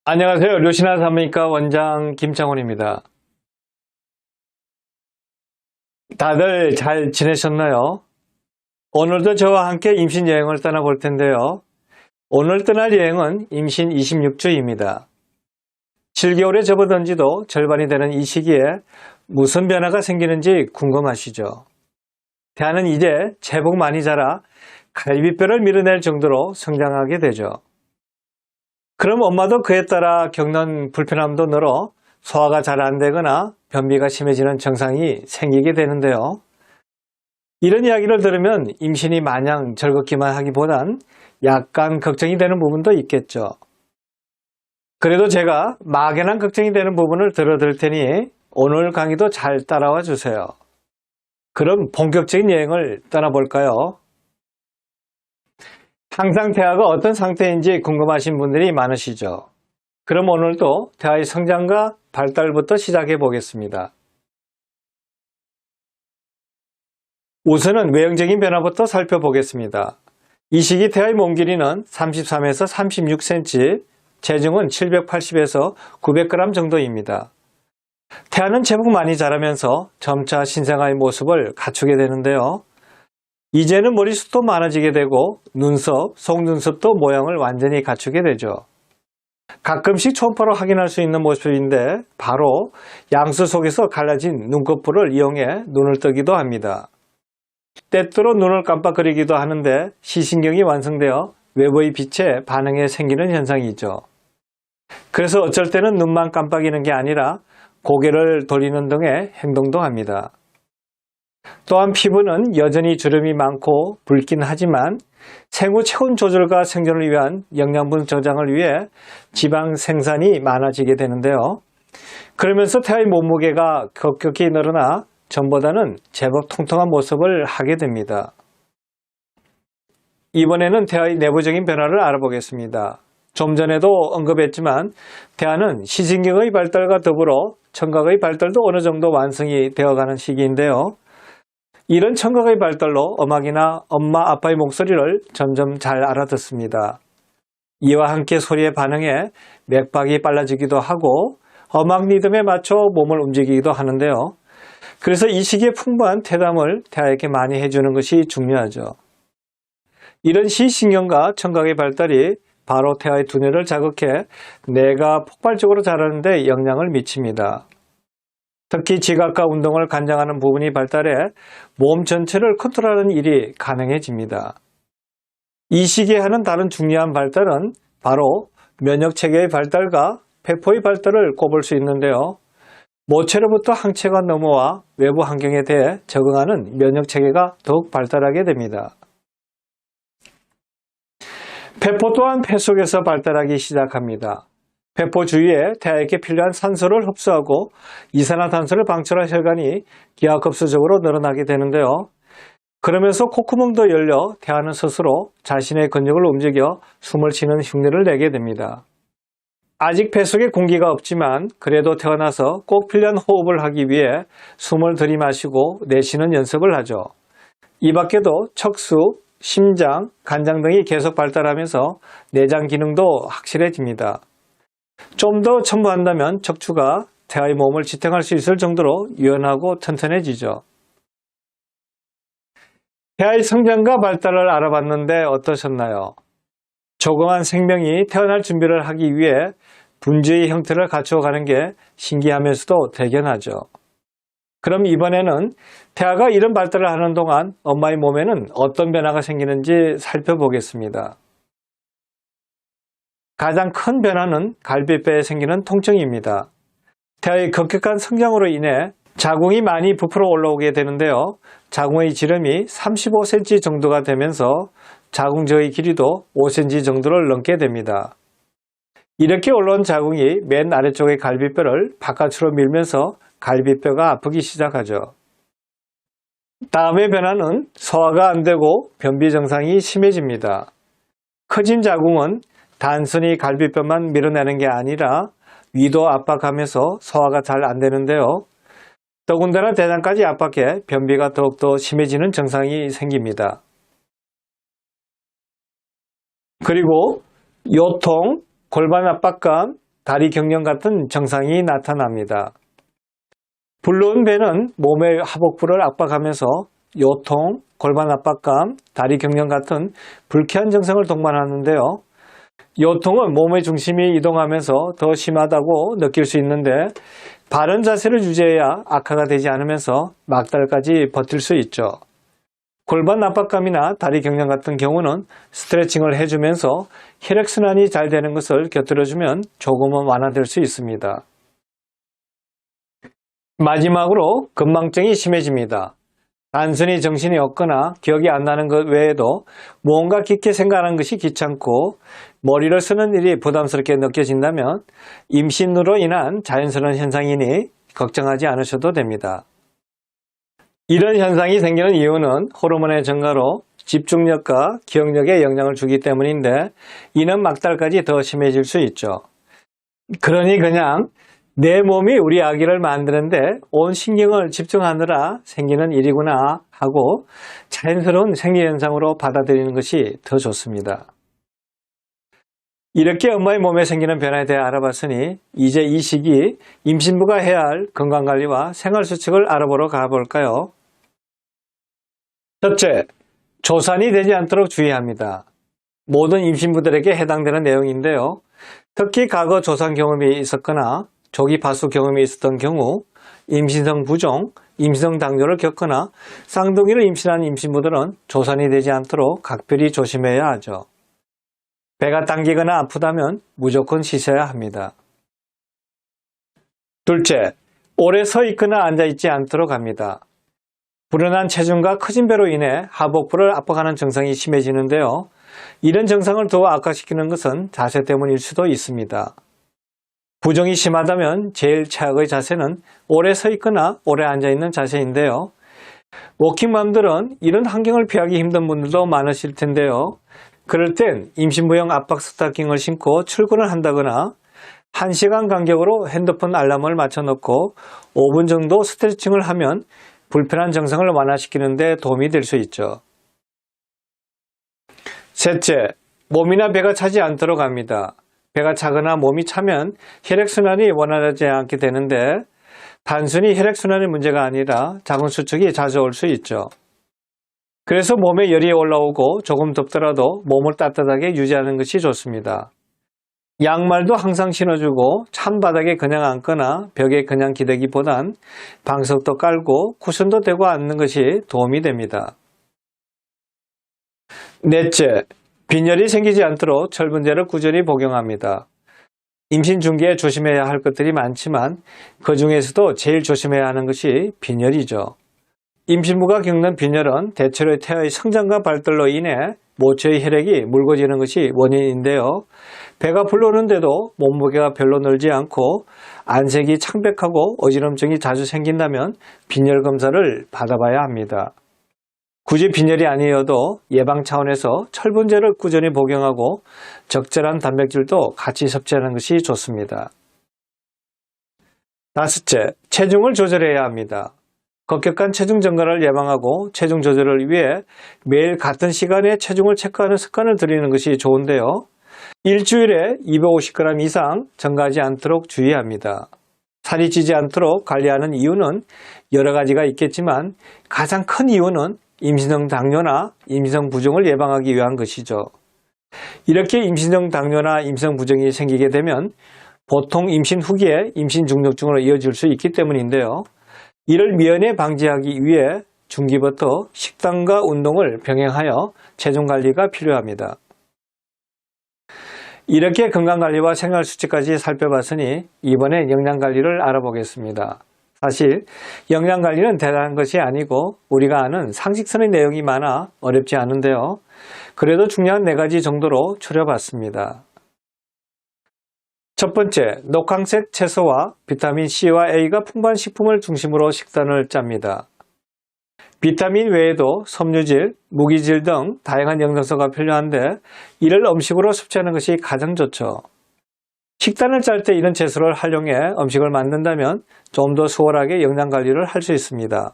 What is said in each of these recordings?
안녕하세요. 료신한 산부인과 원장 김창원입니다. 다들 잘 지내셨나요? 오늘도 저와 함께 임신 여행을 떠나볼 텐데요. 오늘 떠날 여행은 임신 26주입니다. 7개월에 접어든 지도 절반이 되는 이 시기에 무슨 변화가 생기는지 궁금하시죠? 태아는 이제 제법 많이 자라 갈비뼈를 밀어낼 정도로 성장하게 되죠. 그럼 엄마도 그에 따라 겪는 불편함도 늘어 소화가 잘 안 되거나 변비가 심해지는 증상이 생기게 되는데요. 이런 이야기를 들으면 임신이 마냥 즐겁기만 하기보단 약간 걱정이 되는 부분도 있겠죠. 그래도 제가 막연한 걱정이 되는 부분을 들어드릴 테니 오늘 강의도 잘 따라와 주세요. 그럼 본격적인 여행을 떠나볼까요? 항상 태아가 어떤 상태인지 궁금하신 분들이 많으시죠. 그럼 오늘도 태아의 성장과 발달부터 시작해 보겠습니다. 우선은 외형적인 변화부터 살펴보겠습니다. 이 시기 태아의 몸 길이는 33에서 36cm, 체중은 780에서 900g 정도입니다. 태아는 제법 많이 자라면서 점차 신생아의 모습을 갖추게 되는데요. 이제는 머리숱도 많아지게 되고 눈썹, 속눈썹도 모양을 완전히 갖추게 되죠. 가끔씩 초음파로 확인할 수 있는 모습인데 바로 양수 속에서 갈라진 눈꺼풀을 이용해 눈을 뜨기도 합니다. 때때로 눈을 깜빡거리기도 하는데 시신경이 완성되어 외부의 빛에 반응해 생기는 현상이죠. 그래서 어쩔 때는 눈만 깜빡이는 게 아니라 고개를 돌리는 등의 행동도 합니다. 또한 피부는 여전히 주름이 많고 붉긴 하지만 생후 체온 조절과 생존을 위한 영양분 저장을 위해 지방 생산이 많아지게 되는데요. 그러면서 태아의 몸무게가 급격히 늘어나 전보다는 제법 통통한 모습을 하게 됩니다. 이번에는 태아의 내부적인 변화를 알아보겠습니다. 좀 전에도 언급했지만 태아는 시신경의 발달과 더불어 청각의 발달도 어느 정도 완성이 되어가는 시기인데요. 이런 청각의 발달로 음악이나 엄마, 아빠의 목소리를 점점 잘 알아듣습니다. 이와 함께 소리에 반응해 맥박이 빨라지기도 하고 음악 리듬에 맞춰 몸을 움직이기도 하는데요. 그래서 이 시기에 풍부한 퇴담을 태아에게 많이 해주는 것이 중요하죠. 이런 시신경과 청각의 발달이 바로 태아의 두뇌를 자극해 뇌가 폭발적으로 자라는 데 영향을 미칩니다. 특히 지각과 운동을 관장하는 부분이 발달해 몸 전체를 컨트롤하는 일이 가능해집니다. 이 시기에 하는 다른 중요한 발달은 바로 면역체계의 발달과 폐포의 발달을 꼽을 수 있는데요. 모체로부터 항체가 넘어와 외부 환경에 대해 적응하는 면역체계가 더욱 발달하게 됩니다. 폐포 또한 폐 속에서 발달하기 시작합니다. 폐포 주위에 태아에게 필요한 산소를 흡수하고 이산화탄소를 방출할 혈관이 기하급수적으로 늘어나게 되는데요. 그러면서 콧구멍도 열려 태아는 스스로 자신의 근육을 움직여 숨을 쉬는 흉내를 내게 됩니다. 아직 폐 속에 공기가 없지만 그래도 태어나서 꼭 필요한 호흡을 하기 위해 숨을 들이마시고 내쉬는 연습을 하죠. 이 밖에도 척수, 심장, 간장 등이 계속 발달하면서 내장 기능도 확실해집니다. 좀 더 첨부한다면 척추가 태아의 몸을 지탱할 수 있을 정도로 유연하고 튼튼해지죠. 태아의 성장과 발달을 알아봤는데 어떠셨나요? 조그만 생명이 태어날 준비를 하기 위해 분주의 형태를 갖추어가는 게 신기하면서도 대견하죠. 그럼 이번에는 태아가 이런 발달을 하는 동안 엄마의 몸에는 어떤 변화가 생기는지 살펴보겠습니다. 가장 큰 변화는 갈비뼈에 생기는 통증입니다. 태아의 급격한 성장으로 인해 자궁이 많이 부풀어 올라오게 되는데요. 자궁의 지름이 35cm 정도가 되면서 자궁저의 길이도 5cm 정도를 넘게 됩니다. 이렇게 올라온 자궁이 맨 아래쪽의 갈비뼈를 바깥으로 밀면서 갈비뼈가 아프기 시작하죠. 다음의 변화는 소화가 안 되고 변비 증상이 심해집니다. 커진 자궁은 단순히 갈비뼈만 밀어내는 게 아니라 위도 압박하면서 소화가 잘 안 되는데요. 더군다나 대장까지 압박해 변비가 더욱더 심해지는 증상이 생깁니다. 그리고 요통, 골반 압박감, 다리 경련 같은 증상이 나타납니다. 불러온 배는 몸의 하복부를 압박하면서 요통, 골반 압박감, 다리 경련 같은 불쾌한 증상을 동반하는데요. 요통은 몸의 중심이 이동하면서 더 심하다고 느낄 수 있는데 바른 자세를 유지해야 악화가 되지 않으면서 막달까지 버틸 수 있죠. 골반 압박감이나 다리 경련 같은 경우는 스트레칭을 해주면서 혈액순환이 잘 되는 것을 곁들여주면 조금은 완화될 수 있습니다. 마지막으로 건망증이 심해집니다. 단순히 정신이 없거나 기억이 안 나는 것 외에도 무언가 깊게 생각하는 것이 귀찮고 머리를 쓰는 일이 부담스럽게 느껴진다면 임신으로 인한 자연스러운 현상이니 걱정하지 않으셔도 됩니다. 이런 현상이 생기는 이유는 호르몬의 증가로 집중력과 기억력에 영향을 주기 때문인데 이는 막달까지 더 심해질 수 있죠. 그러니 그냥 내 몸이 우리 아기를 만드는데 온 신경을 집중하느라 생기는 일이구나 하고 자연스러운 생리현상으로 받아들이는 것이 더 좋습니다. 이렇게 엄마의 몸에 생기는 변화에 대해 알아봤으니 이제 이 시기 임신부가 해야 할 건강관리와 생활수칙을 알아보러 가볼까요? 첫째, 조산이 되지 않도록 주의합니다. 모든 임신부들에게 해당되는 내용인데요. 특히 과거 조산 경험이 있었거나 조기 파수 경험이 있었던 경우 임신성 부종, 임신성 당뇨를 겪거나 쌍둥이를 임신한 임신부들은 조산이 되지 않도록 각별히 조심해야 하죠. 배가 당기거나 아프다면 무조건 쉬셔야 합니다. 둘째, 오래 서 있거나 앉아 있지 않도록 합니다. 불어난 체중과 커진 배로 인해 하복부를 압박하는 증상이 심해지는데요. 이런 증상을 더 악화시키는 것은 자세 때문일 수도 있습니다. 부종이 심하다면 제일 최악의 자세는 오래 서 있거나 오래 앉아 있는 자세인데요. 워킹맘들은 이런 환경을 피하기 힘든 분들도 많으실 텐데요. 그럴 땐 임신부용 압박 스타킹을 신고 출근을 한다거나 1시간 간격으로 핸드폰 알람을 맞춰놓고 5분 정도 스트레칭을 하면 불편한 증상을 완화시키는 데 도움이 될 수 있죠. 셋째, 몸이나 배가 차지 않도록 합니다. 배가 차거나 몸이 차면 혈액순환이 원활하지 않게 되는데 단순히 혈액순환의 문제가 아니라 작은 수축이 자주 올 수 있죠. 그래서 몸에 열이 올라오고 조금 덥더라도 몸을 따뜻하게 유지하는 것이 좋습니다. 양말도 항상 신어주고 찬바닥에 그냥 앉거나 벽에 그냥 기대기보단 방석도 깔고 쿠션도 대고 앉는 것이 도움이 됩니다. 넷째, 빈혈이 생기지 않도록 철분제를 꾸준히 복용합니다. 임신 중기에 조심해야 할 것들이 많지만 그 중에서도 제일 조심해야 하는 것이 빈혈이죠. 임신부가 겪는 빈혈은 대체로 태아의 성장과 발달로 인해 모체의 혈액이 묽어지는 것이 원인인데요. 배가 불러오는데도 몸무게가 별로 늘지 않고 안색이 창백하고 어지럼증이 자주 생긴다면 빈혈 검사를 받아봐야 합니다. 굳이 빈혈이 아니어도 예방 차원에서 철분제를 꾸준히 복용하고 적절한 단백질도 같이 섭취하는 것이 좋습니다. 다섯째, 체중을 조절해야 합니다. 급격한 체중 증가를 예방하고 체중 조절을 위해 매일 같은 시간에 체중을 체크하는 습관을 들이는 것이 좋은데요. 일주일에 250g 이상 증가하지 않도록 주의합니다. 살이 찌지 않도록 관리하는 이유는 여러 가지가 있겠지만 가장 큰 이유는 임신성 당뇨나 임신성 부종을 예방하기 위한 것이죠. 이렇게 임신성 당뇨나 임신성 부종이 생기게 되면 보통 임신 후기에 임신 중독증으로 이어질 수 있기 때문인데요. 이를 미연에 방지하기 위해 중기부터 식단과 운동을 병행하여 체중 관리가 필요합니다. 이렇게 건강관리와 생활수칙까지 살펴봤으니 이번엔 영양관리를 알아보겠습니다. 사실 영양관리는 대단한 것이 아니고 우리가 아는 상식선의 내용이 많아 어렵지 않은데요. 그래도 중요한 4가지 정도로 추려봤습니다. 첫 번째, 녹황색 채소와 비타민 C와 A가 풍부한 식품을 중심으로 식단을 짭니다. 비타민 외에도 섬유질, 무기질 등 다양한 영양소가 필요한데 이를 음식으로 섭취하는 것이 가장 좋죠. 식단을 짤 때 이런 채소를 활용해 음식을 만든다면 좀 더 수월하게 영양관리를 할 수 있습니다.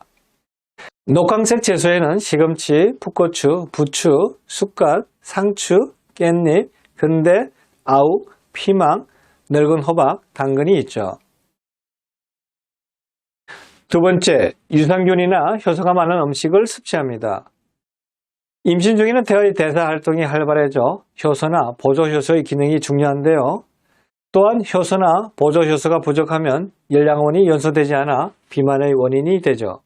녹황색 채소에는 시금치, 풋고추, 부추, 쑥갓, 상추, 깻잎, 근대, 아욱, 피망, 늙은 호박, 당근이 있죠. 두 번째, 유산균이나 효소가 많은 음식을 섭취합니다. 임신 중에는 태아의 대사 활동이 활발해져 효소나 보조효소의 기능이 중요한데요. 또한 효소나 보조효소가 부족하면 열량원이 연소되지 않아 비만의 원인이 되죠.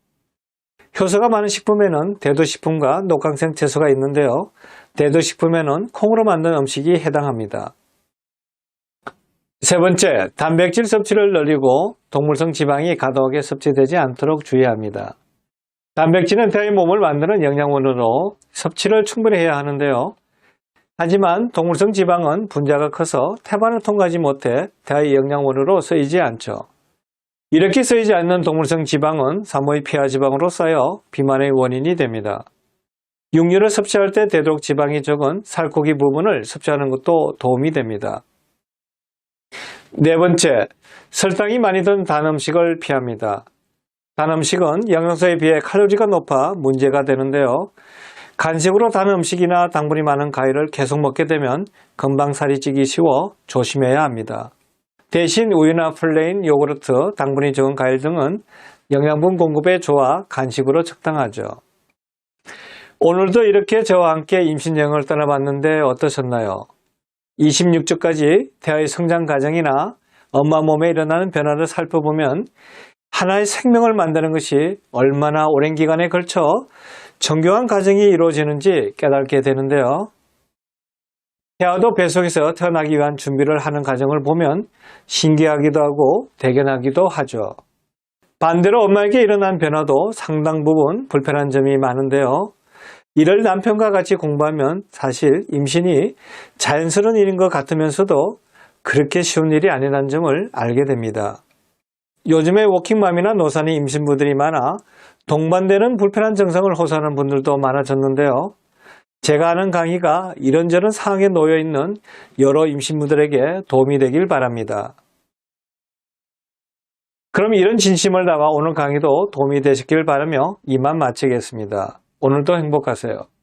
효소가 많은 식품에는 대도식품과 녹강생 채소가 있는데요. 대도식품에는 콩으로 만든 음식이 해당합니다. 세 번째, 단백질 섭취를 늘리고 동물성 지방이 과도하게 섭취되지 않도록 주의합니다. 단백질은 태아의 몸을 만드는 영양원으로 섭취를 충분히 해야 하는데요. 하지만 동물성 지방은 분자가 커서 태반을 통과하지 못해 태아의 영양원으로 쓰이지 않죠. 이렇게 쓰이지 않는 동물성 지방은 산모의 피하 지방으로 쌓여 비만의 원인이 됩니다. 육류를 섭취할 때 되도록 지방이 적은 살코기 부분을 섭취하는 것도 도움이 됩니다. 네 번째, 설탕이 많이 든 단 음식을 피합니다. 단 음식은 영양소에 비해 칼로리가 높아 문제가 되는데요. 간식으로 단 음식이나 당분이 많은 과일을 계속 먹게 되면 금방 살이 찌기 쉬워 조심해야 합니다. 대신 우유나 플레인, 요구르트, 당분이 적은 과일 등은 영양분 공급에 좋아 간식으로 적당하죠. 오늘도 이렇게 저와 함께 임신여행을 떠나봤는데 어떠셨나요? 26주까지 태아의 성장 과정이나 엄마 몸에 일어나는 변화를 살펴보면 하나의 생명을 만드는 것이 얼마나 오랜 기간에 걸쳐 정교한 과정이 이루어지는지 깨닫게 되는데요. 태아도 뱃속에서 태어나기 위한 준비를 하는 과정을 보면 신기하기도 하고 대견하기도 하죠. 반대로 엄마에게 일어난 변화도 상당 부분 불편한 점이 많은데요. 이를 남편과 같이 공부하면 사실 임신이 자연스러운 일인 것 같으면서도 그렇게 쉬운 일이 아니라는 점을 알게 됩니다. 요즘에 워킹맘이나 노산의 임신부들이 많아 동반되는 불편한 증상을 호소하는 분들도 많아졌는데요. 제가 하는 강의가 이런저런 상황에 놓여 있는 여러 임신부들에게 도움이 되길 바랍니다. 그럼 이런 진심을 담아 오늘 강의도 도움이 되셨길 바라며 이만 마치겠습니다. 오늘도 행복하세요.